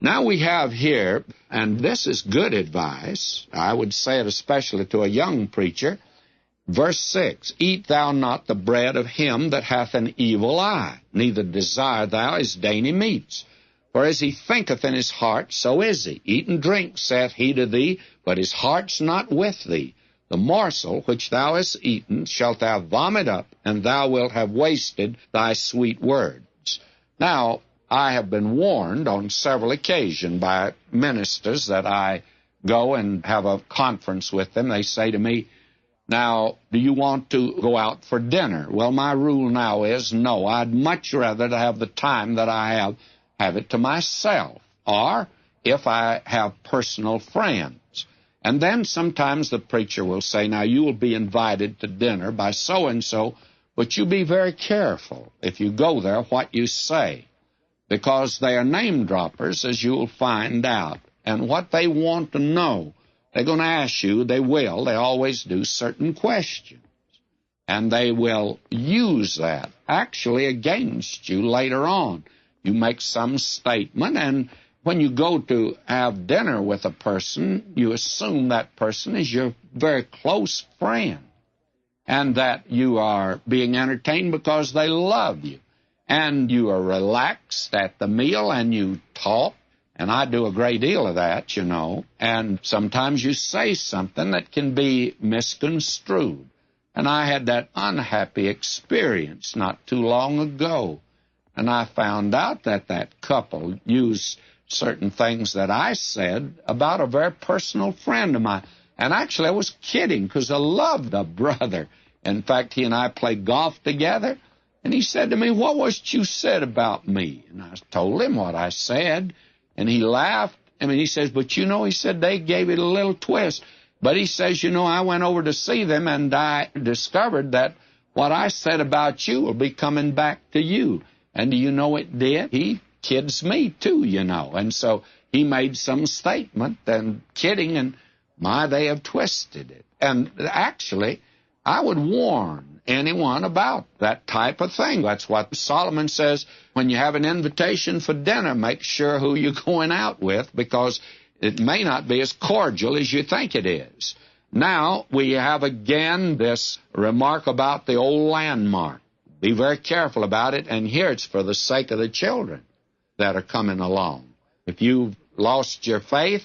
Now we have here, and this is good advice, I would say it especially to a young preacher, verse 6, Eat thou not the bread of him that hath an evil eye, neither desire thou his dainty meats. For as he thinketh in his heart, so is he. Eat and drink, saith he to thee, but his heart's not with thee. The morsel which thou hast eaten shalt thou vomit up, and thou wilt have wasted thy sweet words. Now, I have been warned on several occasions by ministers that I go and have a conference with them. They say to me, now, do you want to go out for dinner? Well, my rule now is no. I'd much rather to have the time that I have it to myself, or if I have personal friends. And then sometimes the preacher will say, now, you will be invited to dinner by so-and-so, but you be very careful if you go there what you say, because they are name droppers, as you'll find out. And what they want to know, they're going to ask you, they always do certain questions. And they will use that actually against you later on. You make some statement, and when you go to have dinner with a person, you assume that person is your very close friend, and that you are being entertained because they love you. And you are relaxed at the meal, and you talk, and I do a great deal of that, you know, and sometimes you say something that can be misconstrued. And I had that unhappy experience not too long ago, and I found out that that couple used certain things that I said about a very personal friend of mine. And actually I was kidding, because I loved the brother. In fact, he and I played golf together. And he said to me, what was it you said about me? And I told him what I said, and he laughed. I mean, he says, but you know, he said, they gave it a little twist. But he says, you know, I went over to see them, and I discovered that what I said about you will be coming back to you. And do you know it did? He kids me, too, you know. And so he made some statement, and kidding, and they have twisted it. And actually, I would warn anyone about that type of thing. That's what Solomon says. When you have an invitation for dinner, make sure who you're going out with, because it may not be as cordial as you think it is. Now, we have again this remark about the old landmark. Be very careful about it, and here it's for the sake of the children that are coming along. If you've lost your faith,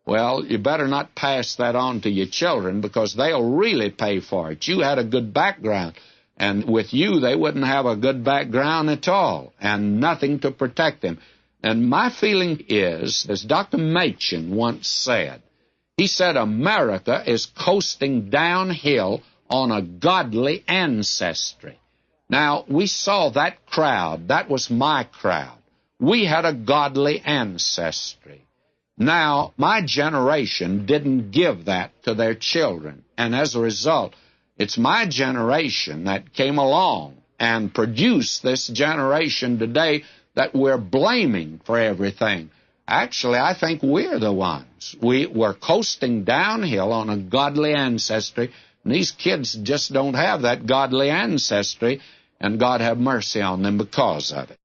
well, you better not pass that on to your children, because they'll really pay for it. You had a good background, and with you, they wouldn't have a good background at all, and nothing to protect them. And my feeling is, as Dr. Machen once said, he said, America is coasting downhill on a godly ancestry. Now, we saw that crowd. That was my crowd. We had a godly ancestry. Now, my generation didn't give that to their children, and as a result, it's my generation that came along and produced this generation today that we're blaming for everything. Actually, I think we're the ones. We're coasting downhill on a godly ancestry, and these kids just don't have that godly ancestry, and God have mercy on them because of it.